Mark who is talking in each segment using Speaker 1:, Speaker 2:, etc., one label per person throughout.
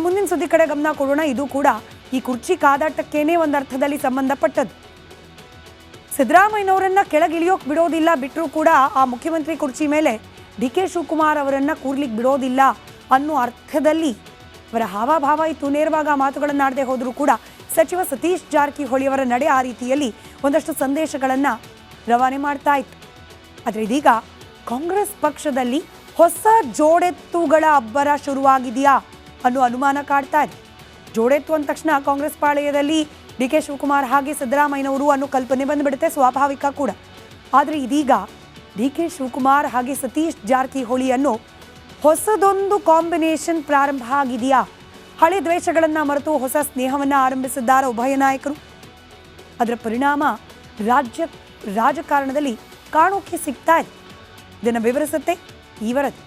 Speaker 1: ಮುಂದಿನ ಸುದ್ದಿ ಕಡೆ ಗಮನ ಕೊಡೋಣ. ಇದು ಕೂಡ ಈ ಕುರ್ಚಿ ಕಾದಾಟಕ್ಕೇನೆ ಒಂದು ಅರ್ಥದಲ್ಲಿ ಸಂಬಂಧಪಟ್ಟದ್ದು. ಸಿದ್ದರಾಮಯ್ಯನವರನ್ನ ಕೆಳಗಿಳಿಯೋಕೆ ಬಿಡೋದಿಲ್ಲ, ಬಿಟ್ಟರೂ ಕೂಡ ಆ ಮುಖ್ಯಮಂತ್ರಿ ಕುರ್ಚಿ ಮೇಲೆ ಡಿ.ಕೆ. ಶಿವಕುಮಾರ್ ಅವರನ್ನ ಕೂರ್ಲಿಕ್ಕೆ ಬಿಡೋದಿಲ್ಲ ಅನ್ನೋ ಅರ್ಥದಲ್ಲಿ ಅವರ ಹಾವಭಾವ ಇತ್ತು. ನೇರವಾಗಿ ಆ ಮಾತುಗಳನ್ನಾಡದೆ ಹೋದರೂ ಕೂಡ ಸಚಿವ ಸತೀಶ್ ಜಾರಕಿಹೊಳಿ ಅವರ ನಡೆ ಆ ರೀತಿಯಲ್ಲಿ ಒಂದಷ್ಟು ಸಂದೇಶಗಳನ್ನು ರವಾನೆ ಮಾಡ್ತಾ ಇತ್ತು. ಆದರೆ ಇದೀಗ ಕಾಂಗ್ರೆಸ್ ಪಕ್ಷದಲ್ಲಿ ಹೊಸ ಜೋಡೆತ್ತುಗಳ ಅಬ್ಬರ ಶುರುವಾಗಿದೆಯಾ ಅನ್ನೋ ಅನುಮಾನ ಕಾಡ್ತಾ ಇದೆ. ಜೋಡೆತ್ತು ಅಂದ ತಕ್ಷಣ ಕಾಂಗ್ರೆಸ್ ಪಾಳೆಯದಲ್ಲಿ ಡಿ.ಕೆ. ಶಿವಕುಮಾರ್ ಹಾಗೆ ಸಿದ್ದರಾಮಯ್ಯನವರು ಅನ್ನೋ ಕಲ್ಪನೆ ಬಂದುಬಿಡುತ್ತೆ, ಸ್ವಾಭಾವಿಕ ಕೂಡ. ಆದರೆ ಇದೀಗ ಡಿ.ಕೆ. ಶಿವಕುಮಾರ್ ಹಾಗೆ ಸತೀಶ್ ಜಾರಕಿಹೊಳಿ ಅನ್ನೋ ಹೊಸದೊಂದು ಕಾಂಬಿನೇಷನ್ ಪ್ರಾರಂಭ ಆಗಿದೆಯಾ? ಹಳೆ ದ್ವೇಷಗಳನ್ನು ಮರೆತು ಹೊಸ ಸ್ನೇಹವನ್ನು ಆರಂಭಿಸಿದ್ದಾರೆ ಉಭಯ ನಾಯಕರು. ಅದರ ಪರಿಣಾಮ ರಾಜಕಾರಣದಲ್ಲಿ ಕಾಣೋಕೆ ಸಿಗ್ತಾ ಇದೆ. ಇದನ್ನು ವಿವರಿಸುತ್ತೆ ಈ ವರದಿ.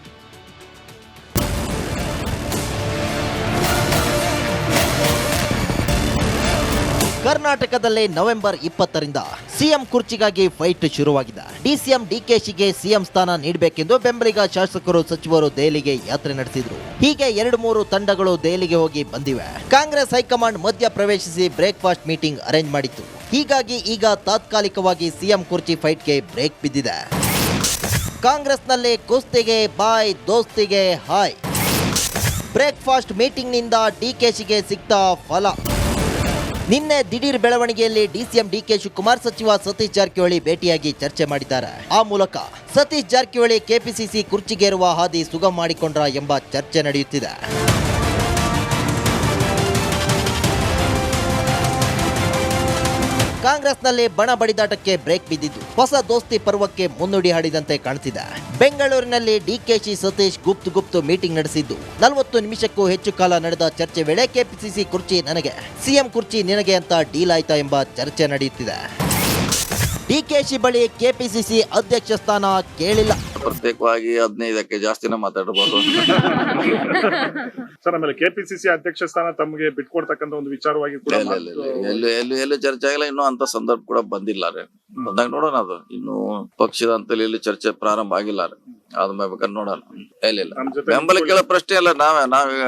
Speaker 2: ಕರ್ನಾಟಕದಲ್ಲಿ ನವೆಂಬರ್ 20ರಿಂದ ಸಿಎಂ ಕುರ್ಚಿಗಾಗಿ ಫೈಟ್ ಶುರುವಾಗಿದೆ. ಡಿಸಿಎಂ ಡಿಕೆಶಿಗೆ ಸಿಎಂ ಸ್ಥಾನ ನೀಡಬೇಕೆಂದು ಬೆಂಬಲಿಗ ಶಾಸಕರು ಸಚಿವರು ದೆಹಲಿಗೆ ಯಾತ್ರೆ ನಡೆಸಿದ್ರು. ಹೀಗೆ 2-3 ತಂಡಗಳು ದೆಹಲಿಗೆ ಹೋಗಿ ಬಂದಿವೆ. ಕಾಂಗ್ರೆಸ್ ಹೈಕಮಾಂಡ್ ಮಧ್ಯ ಪ್ರವೇಶಿಸಿ ಬ್ರೇಕ್ಫಾಸ್ಟ್ ಮೀಟಿಂಗ್ ಅರೇಂಜ್ ಮಾಡಿತ್ತು. ಹೀಗಾಗಿ ಈಗ ತಾತ್ಕಾಲಿಕವಾಗಿ ಸಿಎಂ ಕುರ್ಚಿ ಫೈಟ್ಗೆ ಬ್ರೇಕ್ ಬಿದ್ದಿದೆ. ಕಾಂಗ್ರೆಸ್ನಲ್ಲಿ ಕುಸ್ತಿಗೆ ಬಾಯ್, ದೋಸ್ತಿಗೆ ಹಾಯ್. ಬ್ರೇಕ್ಫಾಸ್ಟ್ ಮೀಟಿಂಗ್ನಿಂದ ಡಿಕೆಶಿಗೆ ಸಿಕ್ತ ಫಲ. ನಿನ್ನೆ ದಿಢೀರ್ ಬೆಳವಣಿಗೆಯಲ್ಲಿ ಡಿಸಿಎಂ ಡಿ.ಕೆ. ಶಿವಕುಮಾರ್ ಸಚಿವ ಸತೀಶ್ ಜಾರಕಿಹೊಳಿ ಭೇಟಿಯಾಗಿ ಚರ್ಚೆ ಮಾಡಿದ್ದಾರೆ. ಆ ಮೂಲಕ ಸತೀಶ್ ಜಾರಕಿಹೊಳಿ ಕೆಪಿಸಿಸಿ ಕುರ್ಚಿಗೇರುವ ಹಾದಿ ಸುಗಮ ಮಾಡಿಕೊಂಡ್ರ ಎಂಬ ಚರ್ಚೆ ನಡೆಯುತ್ತಿದೆ. ಕಾಂಗ್ರೆಸ್ನಲ್ಲಿ ಬಣ ಬಡಿದಾಟಕ್ಕೆ ಬ್ರೇಕ್ ಬಿದ್ದಿದ್ದು ಹೊಸ ದೋಸ್ತಿ ಪರ್ವಕ್ಕೆ ಮುನ್ನುಡಿ ಹಾಡಿದಂತೆ ಕಾಣ್ತಿದೆ. ಬೆಂಗಳೂರಿನಲ್ಲಿ ಡಿಕೆಶಿ ಸತೀಶ್ ಗುಪ್ತ ಮೀಟಿಂಗ್ ನಡೆಸಿದ್ದು 40 ನಿಮಿಷಕ್ಕೂ ಹೆಚ್ಚು ಕಾಲ ನಡೆದ ಚರ್ಚೆ ವೇಳೆ ಕೆಪಿಸಿಸಿ ಕುರ್ಚಿ ನನಗೆ, ಸಿಎಂ ಕುರ್ಚಿ ನಿನಗೆ ಅಂತ ಡೀಲ್ ಆಯ್ತಾ ಎಂಬ ಚರ್ಚೆ ನಡೆಯುತ್ತಿದೆ. ಡಿಕೆಶಿ ಬಳಿ ಕೆಪಿಸಿಸಿ ಅಧ್ಯಕ್ಷ ಸ್ಥಾನ ಕೇಳಿಲ್ಲ.
Speaker 3: ಪ್ರತ್ಯೇಕವಾಗಿ 15ಕ್ಕೆ ಜಾಸ್ತಿನ ಮಾತಾಡಬಹುದು
Speaker 4: ಸರ್. ಆಮೇಲೆ ಕೆಪಿಸಿಸಿ ಅಧ್ಯಕ್ಷ ಸ್ಥಾನ ತಮಗೆ ಬಿಟ್ಕೊಡ್ತಕ್ಕಂತ ಒಂದು ವಿಚಾರವಾಗಿ ಕೂಡ
Speaker 3: ಎಲ್ಲೂ ಚರ್ಚೆ ಆಗಿಲ್ಲ. ಇನ್ನೂ ಅಂತ ಸಂದರ್ಭ ಕೂಡ ಬಂದಿಲ್ಲ. ಬಂದಾಗ ನೋಡೋಣ. ಅದು ಇನ್ನು ಪಕ್ಷದ ಅಂತ ಎಲ್ಲಿ ಚರ್ಚೆ ಪ್ರಾರಂಭ ಆಗಿಲ್ಲ. ಆದ್ಮೇಲೆ ಬೇಕಾದ್ರೆ ನೋಡೋಣ. ಇಲ್ಲ ಬೆಂಬಲ ಕೇಳೋ ಪ್ರಶ್ನೆ ಅಲ್ಲ. ನಾವೇ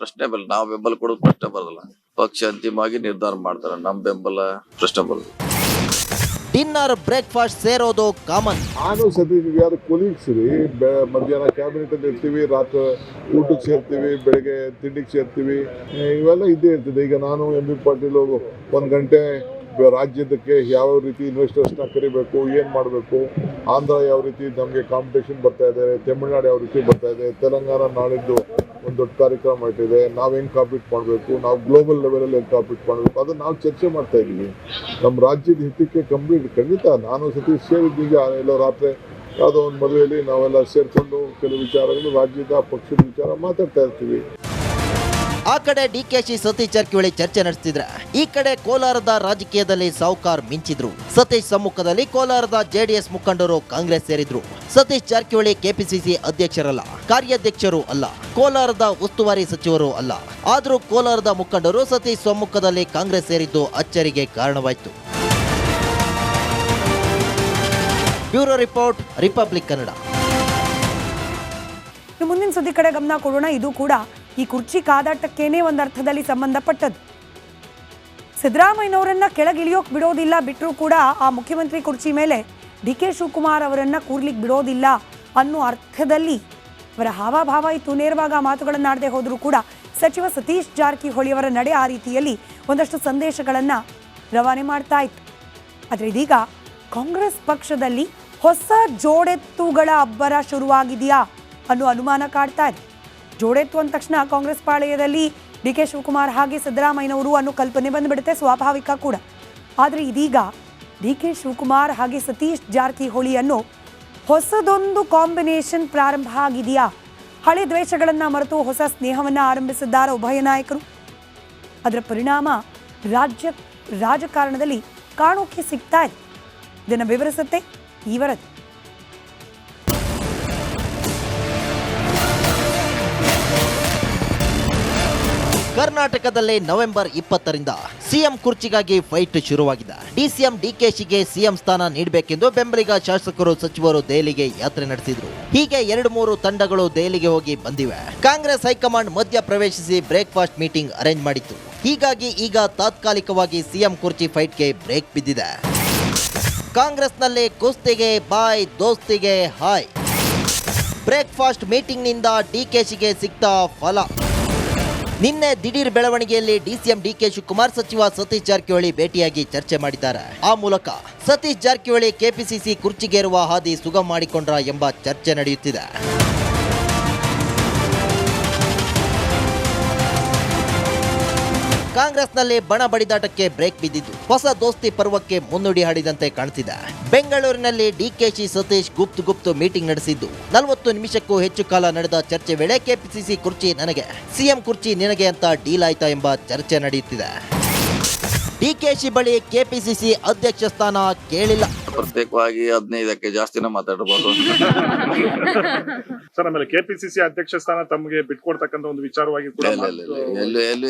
Speaker 3: ಪ್ರಶ್ನೆ ಬರಲ್ಲ. ನಾವು ಬೆಂಬಲ ಕೊಡೋದು ಪ್ರಶ್ನೆ ಬರಲ್ಲ. ಪಕ್ಷ ಅಂತಿಮವಾಗಿ ನಿರ್ಧಾರ ಮಾಡ್ತಾರೆ. ನಮ್ ಬೆಂಬಲ ಪ್ರಶ್ನೆ ಬರಲ್ಲ.
Speaker 2: ಡಿನ್ನರ್ ಬ್ರೇಕ್ಫಾಸ್ಟ್ ಸೇರೋದು ಕಾಮನ್.
Speaker 5: ನಾನು ಸತೀಶ್ ಯಾರು ಕೊಲೀಗ್ಸ್ ರೀ. ಮಧ್ಯಾಹ್ನ ಕ್ಯಾಬಿನೆಟ್ ಅಲ್ಲಿ ಇರ್ತೀವಿ, ರಾತ್ರಿ ಊಟಕ್ಕೆ ಸೇರ್ತೀವಿ, ಬೆಳಗ್ಗೆ ತಿಂಡಿಗೆ ಸೇರ್ತೀವಿ. ಇವೆಲ್ಲ ಇದ್ದೇ ಇರ್ತದೆ. ಈಗ ನಾನು ಎಂ.ಬಿ. ಪಾಟೀಲ್ 1 ಗಂಟೆ ರಾಜ್ಯದಕ್ಕೆ ಯಾವ ರೀತಿ ಇನ್ವೆಸ್ಟರ್ಸ್ನ ಕರಿಬೇಕು, ಏನು ಮಾಡಬೇಕು, ಆಂಧ್ರ ಯಾವ ರೀತಿ ನಮಗೆ ಕಾಂಪಿಟೇಷನ್ ಬರ್ತಾ ಇದೆ, ತಮಿಳ್ನಾಡು ಯಾವ ರೀತಿ ಬರ್ತಾ ಇದೆ, ತೆಲಂಗಾಣ ನಾಳಿದ್ದು ಒಂದು ದೊಡ್ಡ ಕಾರ್ಯಕ್ರಮ ಇಟ್ಟಿದೆ, ನಾವು ಹೆಂಗೆ ಕಾಂಪೀಟ್ ಮಾಡಬೇಕು, ನಾವು ಗ್ಲೋಬಲ್ ಲೆವೆಲಲ್ಲಿ ಹೆಂಗೆ ಕಾಂಪೀಟ್ ಮಾಡಬೇಕು, ಅದನ್ನು ನಾವು ಚರ್ಚೆ ಮಾಡ್ತಾ ಇದ್ದೀವಿ. ನಮ್ಮ ರಾಜ್ಯದ ಹಿತಕ್ಕೆ ಖಂಡಿತ ನಾನು ಸತೀಶ್ ಸೇರಿದ್ದೀಗ ಎಲ್ಲೋ ರಾತ್ರಿ ಯಾವುದೋ ಒಂದು ಮದುವೆಯಲ್ಲಿ ನಾವೆಲ್ಲ ಸೇರಿಕೊಂಡು ಕೆಲವು ವಿಚಾರಗಳು ರಾಜ್ಯದ ಪಕ್ಷದ ವಿಚಾರ ಮಾತಾಡ್ತಾ ಇರ್ತೀವಿ.
Speaker 2: ಆ ಕಡೆ ಡಿಕೆಶಿ ಸತೀಶ್ ಜಾರಕಿಹೊಳಿ ಚರ್ಚೆ ನಡೆಸಿದ್ರೆ, ಈ ಕಡೆ ಕೋಲಾರದ ರಾಜಕೀಯದಲ್ಲಿ ಸಾಹುಕಾರ್ ಮಿಂಚಿದ್ರು. ಸತೀಶ್ ಸಮ್ಮುಖದಲ್ಲಿ ಕೋಲಾರದ ಜೆಡಿಎಸ್ ಮುಖಂಡರು ಕಾಂಗ್ರೆಸ್ ಸೇರಿದ್ರು. ಸತೀಶ್ ಜಾರಕಿಹೊಳಿ ಕೆಪಿಸಿಸಿ ಅಧ್ಯಕ್ಷರಲ್ಲ, ಕಾರ್ಯಾಧ್ಯಕ್ಷರು ಅಲ್ಲ, ಕೋಲಾರದ ಉಸ್ತುವಾರಿ ಸಚಿವರು ಅಲ್ಲ. ಆದರೂ ಕೋಲಾರದ ಮುಖಂಡರು ಸತೀಶ್ ಸಮ್ಮುಖದಲ್ಲಿ ಕಾಂಗ್ರೆಸ್ ಸೇರಿದ್ದು ಅಚ್ಚರಿಗೆ ಕಾರಣವಾಯಿತು. Bureau report, republic Kannada.
Speaker 1: ಮುಂದಿನ ಸುದ್ದಿ ಕಡೆ ಗಮನ ಕೊಡೋಣ. ಇದು ಕೂಡ ಈ ಕುರ್ಚಿ ಕಾದಾಟಕ್ಕೇನೆ ಒಂದು ಅರ್ಥದಲ್ಲಿ ಸಂಬಂಧಪಟ್ಟದ್ದು. ಸಿದ್ದರಾಮಯ್ಯನವರನ್ನ ಕೆಳಗಿಳಿಯೋಕೆ ಬಿಡೋದಿಲ್ಲ, ಬಿಟ್ಟರೂ ಕೂಡ ಆ ಮುಖ್ಯಮಂತ್ರಿ ಕುರ್ಚಿ ಮೇಲೆ ಡಿ.ಕೆ. ಶಿವಕುಮಾರ್ ಅವರನ್ನ ಕೂರ್ಲಿಕ್ಕೆ ಬಿಡೋದಿಲ್ಲ ಅನ್ನೋ ಅರ್ಥದಲ್ಲಿ ಅವರ ಹಾವಭಾವ ಇತ್ತು. ನೇರವಾಗಿ ಆ ಮಾತುಗಳನ್ನಾಡದೆ ಹೋದರೂ ಕೂಡ ಸಚಿವ ಸತೀಶ್ ಜಾರಕಿಹೊಳಿ ಅವರ ನಡೆ ಆ ರೀತಿಯಲ್ಲಿ ಒಂದಷ್ಟು ಸಂದೇಶಗಳನ್ನು ರವಾನೆ ಮಾಡ್ತಾ ಇತ್ತು. ಆದರೆ ಇದೀಗ ಕಾಂಗ್ರೆಸ್ ಪಕ್ಷದಲ್ಲಿ ಹೊಸ ಜೋಡೆತ್ತುಗಳ ಅಬ್ಬರ ಶುರುವಾಗಿದೆಯಾ ಅನ್ನೋ ಅನುಮಾನ ಕಾಡ್ತಾ ಇದೆ. ಜೋಡೆತ್ತು ಅಂದ ತಕ್ಷಣ ಕಾಂಗ್ರೆಸ್ ಪಾಳೆಯದಲ್ಲಿ ಡಿ.ಕೆ. ಶಿವಕುಮಾರ್ ಹಾಗೆ ಸಿದ್ದರಾಮಯ್ಯನವರು ಅನ್ನೋ ಕಲ್ಪನೆ ಬಂದುಬಿಡುತ್ತೆ, ಸ್ವಾಭಾವಿಕ ಕೂಡ. ಆದರೆ ಇದೀಗ ಡಿ.ಕೆ. ಶಿವಕುಮಾರ್ ಹಾಗೆ ಸತೀಶ್ ಜಾರಕಿಹೊಳಿ ಅನ್ನೋ ಹೊಸದೊಂದು ಕಾಂಬಿನೇಷನ್ ಪ್ರಾರಂಭ ಆಗಿದೆಯಾ? ಹಳೆ ದ್ವೇಷಗಳನ್ನು ಮರೆತು ಹೊಸ ಸ್ನೇಹವನ್ನು ಆರಂಭಿಸಿದ್ದಾರೆ ಉಭಯ ನಾಯಕರು. ಅದರ ಪರಿಣಾಮ ರಾಜಕಾರಣದಲ್ಲಿ ಕಾಣೋಕೆ ಸಿಗ್ತಾ ಇದೆ. ಇದನ್ನು ವಿವರಿಸುತ್ತೆ ಈ ವರದಿ.
Speaker 2: ಕರ್ನಾಟಕದಲ್ಲಿ ನವೆಂಬರ್ 20ರಿಂದ ಸಿಎಂ ಕುರ್ಚಿಗಾಗಿ ಫೈಟ್ ಶುರುವಾಗಿದೆ. ಡಿಸಿಎಂ ಡಿಕೆಶಿಗೆ ಸಿಎಂ ಸ್ಥಾನ ನೀಡಬೇಕೆಂದು ಬೆಂಬಲಿಗ ಶಾಸಕರು ಸಚಿವರು ದೆಹಲಿಗೆ ಯಾತ್ರೆ ನಡೆಸಿದ್ರು. ಹೀಗೆ 2-3 ತಂಡಗಳು ದೆಹಲಿಗೆ ಹೋಗಿ ಬಂದಿವೆ. ಕಾಂಗ್ರೆಸ್ ಹೈಕಮಾಂಡ್ ಮಧ್ಯ ಪ್ರವೇಶಿಸಿ ಬ್ರೇಕ್ಫಾಸ್ಟ್ ಮೀಟಿಂಗ್ ಅರೇಂಜ್ ಮಾಡಿತ್ತು. ಹೀಗಾಗಿ ಈಗ ತಾತ್ಕಾಲಿಕವಾಗಿ ಸಿಎಂ ಕುರ್ಚಿ ಫೈಟ್ಗೆ ಬ್ರೇಕ್ ಬಿದ್ದಿದೆ. ಕಾಂಗ್ರೆಸ್ನಲ್ಲಿ ಕುಸ್ತಿಗೆ ಬಾಯ್, ದೋಸ್ತಿಗೆ ಹಾಯ್. ಬ್ರೇಕ್ಫಾಸ್ಟ್ ಮೀಟಿಂಗ್ನಿಂದ ಡಿಕೆಶಿಗೆ ಸಿಕ್ತ ಫಲ. ನಿನ್ನೆ ದಿಢೀರ್ ಬೆಳವಣಿಗೆಯಲ್ಲಿ ಡಿಸಿಎಂ ಡಿಕೆ ಶಿವಕುಮಾರ್ ಸಚಿವ ಸತೀಶ್ ಜಾರಕಿಹೊಳಿ ಭೇಟಿಯಾಗಿ ಚರ್ಚೆ ಮಾಡಿದ್ದಾರೆ. ಆ ಮೂಲಕ ಸತೀಶ್ ಜಾರಕಿಹೊಳಿ ಕೆಪಿಸಿಸಿ ಕುರ್ಚಿಗೇರುವ ಹಾದಿ ಸುಗಮ ಮಾಡಿಕೊಂಡ್ರ ಎಂಬ ಚರ್ಚೆ ನಡೆಯುತ್ತಿದೆ. ಕಾಂಗ್ರೆಸ್ನಲ್ಲಿ ಬಣ ಬಡಿದಾಟಕ್ಕೆ ಬ್ರೇಕ್ ಬಿದ್ದಿದ್ದು ಹೊಸ ದೋಸ್ತಿ ಪರ್ವಕ್ಕೆ ಮುನ್ನುಡಿ ಹಾಡಿದಂತೆ ಕಾಣ್ತಿದೆ. ಬೆಂಗಳೂರಿನಲ್ಲಿ ಡಿಕೆಶಿ ಸತೀಶ್ ಗುಪ್ತ ಮೀಟಿಂಗ್ ನಡೆಸಿದ್ದು 40 ನಿಮಿಷಕ್ಕೂ ಹೆಚ್ಚು ಕಾಲ ನಡೆದ ಚರ್ಚೆ ವೇಳೆ ಕೆಪಿಸಿಸಿ ಕುರ್ಚಿ ನನಗೆ, ಸಿಎಂ ಕುರ್ಚಿ ನಿನಗೆ ಅಂತ ಡೀಲ್ ಆಯ್ತಾ ಎಂಬ ಚರ್ಚೆ ನಡೆಯುತ್ತಿದೆ. ಡಿಕೆಶಿ ಬಳಿ ಕೆಪಿಸಿಸಿ ಅಧ್ಯಕ್ಷ ಸ್ಥಾನ ಕೇಳಿಲ್ಲ.
Speaker 3: ಪ್ರತ್ಯೇಕವಾಗಿ 15ಕ್ಕೆ ಜಾಸ್ತಿನೇ ಮಾತಾಡಬಹುದು.
Speaker 4: ಸರ್, ಆಮೇಲೆ ಕೆಪಿಸಿಸಿ ಅಧ್ಯಕ್ಷ ಸ್ಥಾನ ತಮಗೆ ಬಿಟ್ಕೊಡ್ತಕ್ಕಂತ ಒಂದು ವಿಚಾರವಾಗಿ ಕೂಡ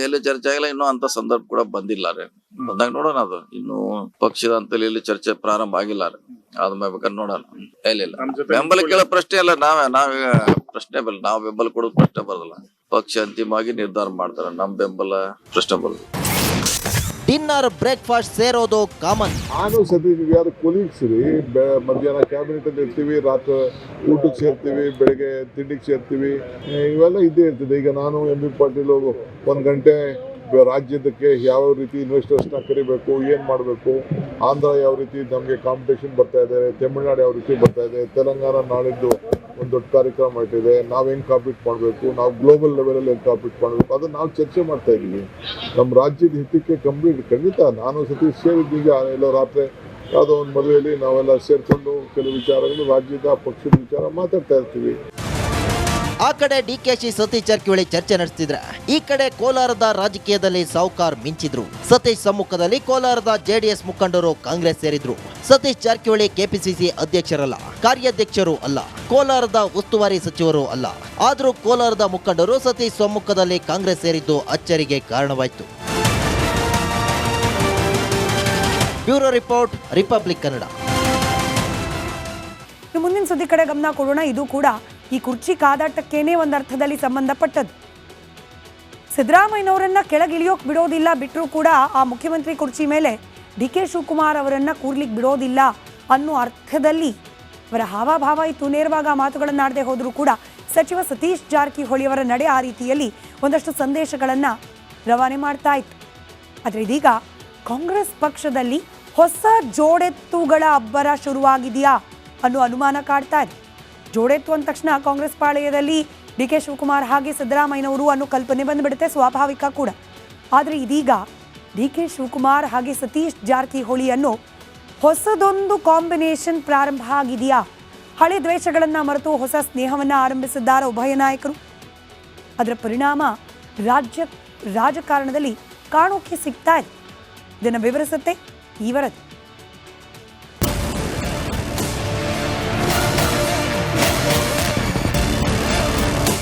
Speaker 3: ಎಲ್ಲೂ ಚರ್ಚೆ ಆಗಿಲ್ಲ. ಇನ್ನೂ ಅಂತ ಸಂದರ್ಭ ಕೂಡ ಬಂದಿಲ್ಲ ರೀ. ಬಂದಾಗ ನೋಡೋಣ. ಅದು ಇನ್ನು ಪಕ್ಷದ ಅಂತಲ್ಲಿ ಎಲ್ಲಿ ಚರ್ಚೆ ಪ್ರಾರಂಭ ಆಗಿಲ್ಲ ರೀ. ಆದ್ಮೇಲೆ ಬೇಕಾದ್ರೆ ನೋಡೋಣ. ಎಲ್ಲಿಲ್ಲ ಬೆಂಬಲ ಕೇಳೋ ಪ್ರಶ್ನೆ ಅಲ್ಲ. ನಾವೇ ಪ್ರಶ್ನೆ ಬರಲ್ಲ. ನಾವು ಬೆಂಬಲ ಕೊಡೋದು ಪ್ರಶ್ನೆ ಬರೋದಿಲ್ಲ. ಪಕ್ಷ ಅಂತಿಮವಾಗಿ ನಿರ್ಧಾರ ಮಾಡ್ತಾರೆ. ನಮ್ ಬೆಂಬಲ ಪ್ರಶ್ನೆ ಬರೋದು.
Speaker 2: ಡಿನ್ನರ್ ಬ್ರೇಕ್ಫಾಸ್ಟ್ ಸೇರೋದು ಕಾಮನ್.
Speaker 5: ನಾನು ಸತೀಶ್ ಯಾರು ಕೊಲೀಗ್ಸ್ ರೀ. ಮಧ್ಯಾಹ್ನ ಕ್ಯಾಬಿನೆಟ್ ಅಲ್ಲಿ ಇರ್ತೀವಿ, ರಾತ್ರಿ ಊಟಕ್ಕೆ ಸೇರ್ತೀವಿ, ಬೆಳಗ್ಗೆ ತಿಂಡಿಗೆ ಸೇರ್ತೀವಿ. ಇವೆಲ್ಲ ಇದ್ದೇ ಇರ್ತದೆ. ಈಗ ನಾನು ಎಂ.ಬಿ. ಪಾಟೀಲ್ 1 ಗಂಟೆ ರಾಜ್ಯದಕ್ಕೆ ಯಾವ ರೀತಿ ಇನ್ವೆಸ್ಟರ್ಸ್ನ ಕರಿಬೇಕು, ಏನು ಮಾಡಬೇಕು, ಆಂಧ್ರ ಯಾವ ರೀತಿ ನಮಗೆ ಕಾಂಪಿಟೇಷನ್ ಬರ್ತಾ ಇದೆ, ತಮಿಳುನಾಡು ಯಾವ ರೀತಿ ಬರ್ತಾ ಇದೆ, ತೆಲಂಗಾಣ ನಾಳಿದ್ದು ಒಂದು ದೊಡ್ಡ ಕಾರ್ಯಕ್ರಮ ಇಟ್ಟಿದೆ, ನಾವು ಹೆಂಗೆ ಕಾಂಪೀಟ್ ಮಾಡಬೇಕು, ನಾವು ಗ್ಲೋಬಲ್ ಲೆವೆಲಲ್ಲಿ ಹೆಂಗೆ ಕಾಂಪೀಟ್ ಮಾಡಬೇಕು, ಅದನ್ನು ನಾವು ಚರ್ಚೆ ಮಾಡ್ತಾ ಇದ್ದೀವಿ. ನಮ್ಮ ರಾಜ್ಯದ ಹಿತಕ್ಕೆ ಖಂಡಿತ ನಾನು ಸತೀಶ್ ಸೇರಿದ್ದೀಗ ಎಲ್ಲೋ ರಾತ್ರಿ ಯಾವುದೋ ಒಂದು ಮದುವೆಯಲ್ಲಿ ನಾವೆಲ್ಲ ಸೇರಿಕೊಂಡು ಕೆಲವು ವಿಚಾರಗಳು ರಾಜ್ಯದ ಪಕ್ಷದ ವಿಚಾರ ಮಾತಾಡ್ತಾ ಇರ್ತೀವಿ.
Speaker 2: ಆ ಕಡೆ ಡಿಕೆಶಿ ಸತೀಶ್ ಜಾರಕಿಹೊಳಿ ಚರ್ಚೆ ನಡೆಸಿದ್ರೆ, ಈ ಕಡೆ ಕೋಲಾರದ ರಾಜಕೀಯದಲ್ಲಿ ಸಾಹುಕಾರ್ ಮಿಂಚಿದ್ರು. ಸತೀಶ್ ಸಮ್ಮುಖದಲ್ಲಿ ಕೋಲಾರದ ಜೆಡಿಎಸ್ ಮುಖಂಡರು ಕಾಂಗ್ರೆಸ್ ಸೇರಿದ್ರು. ಸತೀಶ್ ಜಾರಕಿಹೊಳಿ ಕೆಪಿಸಿಸಿ ಅಧ್ಯಕ್ಷರಲ್ಲ, ಕಾರ್ಯಾಧ್ಯಕ್ಷರು ಅಲ್ಲ, ಕೋಲಾರದ ಉಸ್ತುವಾರಿ ಸಚಿವರು ಅಲ್ಲ. ಆದರೂ ಕೋಲಾರದ ಮುಖಂಡರು ಸತೀಶ್ ಸಮ್ಮುಖದಲ್ಲಿ ಕಾಂಗ್ರೆಸ್ ಸೇರಿದ್ದು ಅಚ್ಚರಿಗೆ ಕಾರಣವಾಯಿತು. Bureau report, republic Kannada.
Speaker 1: ಮುಂದಿನ ಸುದ್ದಿ ಕಡೆ ಗಮನ ಕೊಡೋಣ. ಇದು ಕೂಡ ಈ ಕುರ್ಚಿ ಕಾದಾಟಕ್ಕೇನೆ ಒಂದು ಅರ್ಥದಲ್ಲಿ ಸಂಬಂಧಪಟ್ಟದ್ದು. ಸಿದ್ದರಾಮಯ್ಯನವರನ್ನ ಕೆಳಗಿಳಿಯೋಕೆ ಬಿಡೋದಿಲ್ಲ, ಬಿಟ್ಟರೂ ಕೂಡ ಆ ಮುಖ್ಯಮಂತ್ರಿ ಕುರ್ಚಿ ಮೇಲೆ ಡಿ.ಕೆ. ಶಿವಕುಮಾರ್ ಅವರನ್ನ ಕೂರ್ಲಿಕ್ಕೆ ಬಿಡೋದಿಲ್ಲ ಅನ್ನೋ ಅರ್ಥದಲ್ಲಿ ಅವರ ಹಾವಭಾವ ಇತ್ತು. ನೇರವಾಗಿ ಆ ಮಾತುಗಳನ್ನಾಡದೆ ಹೋದರೂ ಕೂಡ ಸಚಿವ ಸತೀಶ್ ಜಾರಕಿಹೊಳಿ ಅವರ ನಡೆ ಆ ರೀತಿಯಲ್ಲಿ ಒಂದಷ್ಟು ಸಂದೇಶಗಳನ್ನು ರವಾನೆ ಮಾಡ್ತಾ ಇತ್ತು. ಆದರೆ ಇದೀಗ ಕಾಂಗ್ರೆಸ್ ಪಕ್ಷದಲ್ಲಿ ಹೊಸ ಜೋಡೆತ್ತುಗಳ ಅಬ್ಬರ ಶುರುವಾಗಿದೆಯಾ ಅನ್ನೋ ಅನುಮಾನ ಕಾಡ್ತಾ ಇದೆ. ಜೋಡೆತ್ತು ಅಂದ ತಕ್ಷಣ ಕಾಂಗ್ರೆಸ್ ಪಾಳೆಯದಲ್ಲಿ ಡಿ.ಕೆ. ಶಿವಕುಮಾರ್ ಹಾಗೆ ಸಿದ್ದರಾಮಯ್ಯನವರು ಅನ್ನೋ ಕಲ್ಪನೆ ಬಂದುಬಿಡುತ್ತೆ, ಸ್ವಾಭಾವಿಕ ಕೂಡ. ಆದರೆ ಇದೀಗ ಡಿ.ಕೆ. ಶಿವಕುಮಾರ್ ಹಾಗೆ ಸತೀಶ್ ಜಾರಕಿಹೊಳಿ ಅನ್ನೋ ಹೊಸದೊಂದು ಕಾಂಬಿನೇಷನ್ ಪ್ರಾರಂಭ ಆಗಿದೆಯಾ? ಹಳೆ ದ್ವೇಷಗಳನ್ನು ಮರೆತು ಹೊಸ ಸ್ನೇಹವನ್ನು ಆರಂಭಿಸಿದ್ದಾರೆ ಉಭಯ ನಾಯಕರು. ಅದರ ಪರಿಣಾಮ ರಾಜಕಾರಣದಲ್ಲಿ ಕಾಣೋಕೆ ಸಿಗ್ತಾ ಇದೆ. ಇದನ್ನು ವಿವರಿಸುತ್ತೆ ಈ ವರದಿ.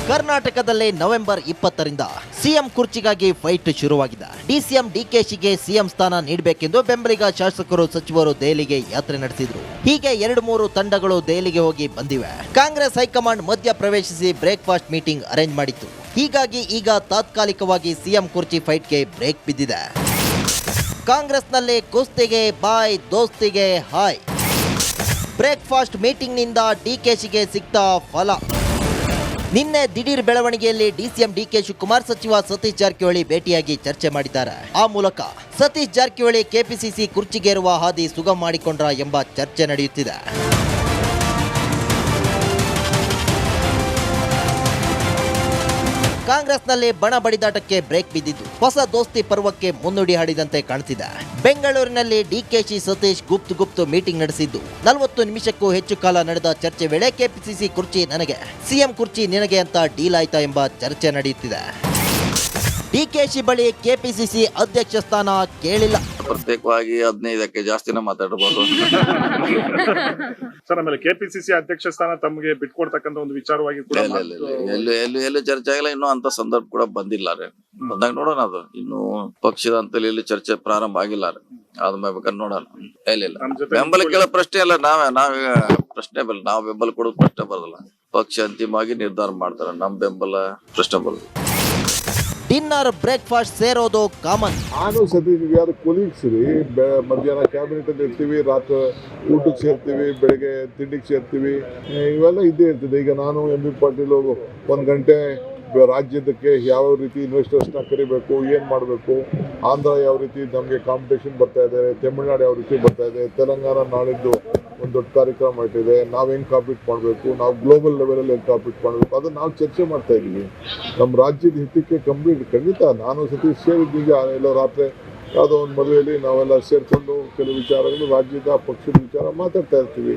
Speaker 2: ಕರ್ನಾಟಕದಲ್ಲಿ ನವೆಂಬರ್ 20ರಿಂದ ಸಿಎಂ ಕುರ್ಚಿಗಾಗಿ ಫೈಟ್ ಶುರುವಾಗಿದೆ. ಡಿಸಿಎಂ ಡಿಕೆಶಿಗೆ ಸಿಎಂ ಸ್ಥಾನ ನೀಡಬೇಕೆಂದು ಬೆಂಬಲಿಗ ಶಾಸಕರು ಸಚಿವರು ದೆಹಲಿಗೆ ಯಾತ್ರೆ ನಡೆಸಿದ್ರು. ಹೀಗೆ 2-3 ತಂಡಗಳು ದೆಹಲಿಗೆ ಹೋಗಿ ಬಂದಿವೆ. ಕಾಂಗ್ರೆಸ್ ಹೈಕಮಾಂಡ್ ಮಧ್ಯ ಪ್ರವೇಶಿಸಿ ಬ್ರೇಕ್ಫಾಸ್ಟ್ ಮೀಟಿಂಗ್ ಅರೇಂಜ್ ಮಾಡಿತ್ತು. ಹೀಗಾಗಿ ಈಗ ತಾತ್ಕಾಲಿಕವಾಗಿ ಸಿಎಂ ಕುರ್ಚಿ ಫೈಟ್ಗೆ ಬ್ರೇಕ್ ಬಿದ್ದಿದೆ. ಕಾಂಗ್ರೆಸ್ನಲ್ಲಿ ಕುಸ್ತಿಗೆ ಬಾಯ್, ದೋಸ್ತಿಗೆ ಹಾಯ್. ಬ್ರೇಕ್ಫಾಸ್ಟ್ ಮೀಟಿಂಗ್ನಿಂದ ಡಿಕೆಶಿಗೆ ಸಿಕ್ತ ಫಲ. ನಿನ್ನೆ ದಿಢೀರ್ ಬೆಳವಣಿಗೆಯಲ್ಲಿ ಡಿಸಿಎಂ ಡಿಕೆ ಶಿವಕುಮಾರ್ ಸಚಿವ ಸತೀಶ್ ಜಾರಕಿಹೊಳಿ ಭೇಟಿಯಾಗಿ ಚರ್ಚೆ ಮಾಡಿದ್ದಾರೆ. ಆ ಮೂಲಕ ಸತೀಶ್ ಜಾರಕಿಹೊಳಿ ಕೆಪಿಸಿಸಿ ಕುರ್ಚಿಗೇರುವ ಹಾದಿ ಸುಗಮ ಮಾಡಿಕೊಂಡ್ರ ಎಂಬ ಚರ್ಚೆ ನಡೆಯುತ್ತಿದೆ. ಕಾಂಗ್ರೆಸ್ನಲ್ಲಿ ಬಣ ಬಡಿದಾಟಕ್ಕೆ ಬ್ರೇಕ್ ಬಿದ್ದಿದ್ದು ಹೊಸ ದೋಸ್ತಿ ಪರ್ವಕ್ಕೆ ಮುನ್ನುಡಿ ಹಾಡಿದಂತೆ ಕಾಣ್ತಿದೆ. ಬೆಂಗಳೂರಿನಲ್ಲಿ ಡಿಕೆಶಿ ಸತೀಶ್ ಗುಪ್ತ ಮೀಟಿಂಗ್ ನಡೆಸಿದ್ದು 40 ನಿಮಿಷಕ್ಕೂ ಹೆಚ್ಚು ಕಾಲ ನಡೆದ ಚರ್ಚೆ ವೇಳೆ ಕೆಪಿಸಿಸಿ ಕುರ್ಚಿ ನನಗೆ, ಸಿಎಂ ಕುರ್ಚಿ ನಿನಗೆ ಅಂತ ಡೀಲ್ ಆಯ್ತಾ ಎಂಬ ಚರ್ಚೆ ನಡೆಯುತ್ತಿದೆ. ಡಿಕೆಶಿ ಬಳಿ ಕೆಪಿಸಿಸಿ ಅಧ್ಯಕ್ಷ ಸ್ಥಾನ ಕೇಳಿಲ್ಲ.
Speaker 3: ಪ್ರತ್ಯೇಕವಾಗಿ 15ಕ್ಕೆ ಜಾಸ್ತಿನೇ ಮಾತಾಡಬಹುದು.
Speaker 4: ಸರ್ ಆಮೇಲೆ ಕೆಪಿಸಿಸಿ ಅಧ್ಯಕ್ಷ ಸ್ಥಾನ ತಮಗೆ ಬಿಟ್ಕೊಡ್ತಕ್ಕಂತ ಒಂದು ವಿಚಾರವಾಗಿ ಕೂಡ
Speaker 3: ಎಲ್ಲಿ ಚರ್ಚೆ ಆಗಿಲ್ಲ, ಇನ್ನೂ ಅಂತ ಸಂದರ್ಭ ಕೂಡ ಬಂದಿಲ್ಲ ರೀ. ಬಂದಾಗ ನೋಡೋಣ, ಅದು ಇನ್ನು ಪಕ್ಷದ ಅಂತಲ್ಲಿ ಎಲ್ಲಿ ಚರ್ಚೆ ಪ್ರಾರಂಭ ಆಗಿಲ್ಲ ರೀ. ಆದ್ಮೇಲೆ ಬೇಕಾದ್ರೆ ನೋಡೋಣ. ಎಲ್ಲಿಲ್ಲ ಬೆಂಬಲ ಕೇಳೋ ಪ್ರಶ್ನೆ ಅಲ್ಲ, ನಾವೇ ಪ್ರಶ್ನೆ ಬರಲ್ಲ, ನಾವು ಬೆಂಬಲ ಕೊಡೋದು ಪ್ರಶ್ನೆ ಬರಲ್ಲ. ಪಕ್ಷ ಅಂತಿಮವಾಗಿ ನಿರ್ಧಾರ ಮಾಡ್ತಾರೆ, ನಮ್ ಬೆಂಬಲ ಪ್ರಶ್ನೆ ಬರಲ್ಲ.
Speaker 2: ಡಿನ್ನರ್ ಬ್ರೇಕ್ಫಾಸ್ಟ್ ಸೇರೋದು ಕಾಮನ್.
Speaker 5: ನಾನು ಸತೀಶ್ ಯಾರು ಕೊಲೀಗ್ಸ್ ರೀ. ಮಧ್ಯಾಹ್ನ ಕ್ಯಾಬಿನೆಟ್ ಅಲ್ಲಿ ಇರ್ತೀವಿ, ರಾತ್ರಿ ಊಟಕ್ಕೆ ಸೇರ್ತೀವಿ, ಬೆಳಗ್ಗೆ ತಿಂಡಿಗೆ ಸೇರ್ತೀವಿ, ಇವೆಲ್ಲ ಇದ್ದೇ ಇರ್ತದೆ. ಈಗ ನಾನು MB ಪಾಟೀಲ್ 1 ಗಂಟೆ ರಾಜ್ಯದಕ್ಕೆ ಯಾವ ರೀತಿ ಇನ್ವೆಸ್ಟರ್ಸ್ನ ಕರಿಬೇಕು, ಏನು ಮಾಡಬೇಕು, ಆಂಧ್ರ ಯಾವ ರೀತಿ ನಮಗೆ ಕಾಂಪಿಟೇಷನ್ ಬರ್ತಾ ಇದೆ, ತಮಿಳ್ನಾಡು ಯಾವ ರೀತಿ ಬರ್ತಾ ಇದೆ, ತೆಲಂಗಾಣ ನಾಳಿದ್ದು ಒಂದು ದೊಡ್ಡ ಕಾರ್ಯಕ್ರಮ ಇಟ್ಟಿದೆ, ನಾವು ಹೆಂಗೆ ಕಾಂಪೀಟ್ ಮಾಡಬೇಕು, ನಾವು ಗ್ಲೋಬಲ್ ಲೆವೆಲಲ್ಲಿ ಹೆಂಗೆ ಕಾಂಪೀಟ್ ಮಾಡಬೇಕು, ಅದನ್ನು ನಾವು ಚರ್ಚೆ ಮಾಡ್ತಾ ಇದ್ದೀವಿ. ನಮ್ಮ ರಾಜ್ಯದ ಹಿತಕ್ಕೆ ಖಂಡಿತ ನಾನು ಸತೀಶ್ ಸೇರಿದ್ದೀಗ ಎಲ್ಲೋ ರಾತ್ರಿ ಯಾವುದೋ ಒಂದು ಮದುವೆಯಲ್ಲಿ ನಾವೆಲ್ಲ ಸೇರಿಕೊಂಡು ಕೆಲವು ವಿಚಾರಗಳು ರಾಜ್ಯದ ಪಕ್ಷದ ವಿಚಾರ ಮಾತಾಡ್ತಾ ಇರ್ತೀವಿ.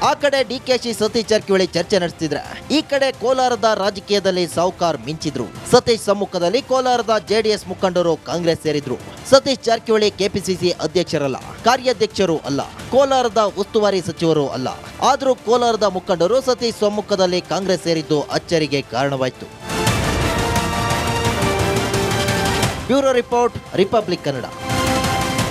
Speaker 2: ಆ ಕಡೆ ಡಿಕೆಶಿ ಸತೀಶ್ ಜಾರಕಿಹೊಳಿ ಚರ್ಚೆ ನಡೆಸ್ತಿದ್ರೆ, ಈ ಕಡೆ ಕೋಲಾರದ ರಾಜಕೀಯದಲ್ಲಿ ಸಾಹುಕಾರ್ ಮಿಂಚಿದ್ರು. ಸತೀಶ್ ಸಮ್ಮುಖದಲ್ಲಿ ಕೋಲಾರದ ಜೆಡಿಎಸ್ ಮುಖಂಡರು ಕಾಂಗ್ರೆಸ್ ಸೇರಿದ್ರು. ಸತೀಶ್ ಜಾರಕಿಹೊಳಿ ಕೆಪಿಸಿಸಿ ಅಧ್ಯಕ್ಷರಲ್ಲ, ಕಾರ್ಯಾಧ್ಯಕ್ಷರು ಅಲ್ಲ, ಕೋಲಾರದ ಉಸ್ತುವಾರಿ ಸಚಿವರು ಅಲ್ಲ. ಆದರೂ ಕೋಲಾರದ ಮುಖಂಡರು ಸತೀಶ್ ಸಮ್ಮುಖದಲ್ಲಿ ಕಾಂಗ್ರೆಸ್ ಸೇರಿದ್ದು ಅಚ್ಚರಿಗೆ ಕಾರಣವಾಯಿತು. Bureau report, republic Kannada.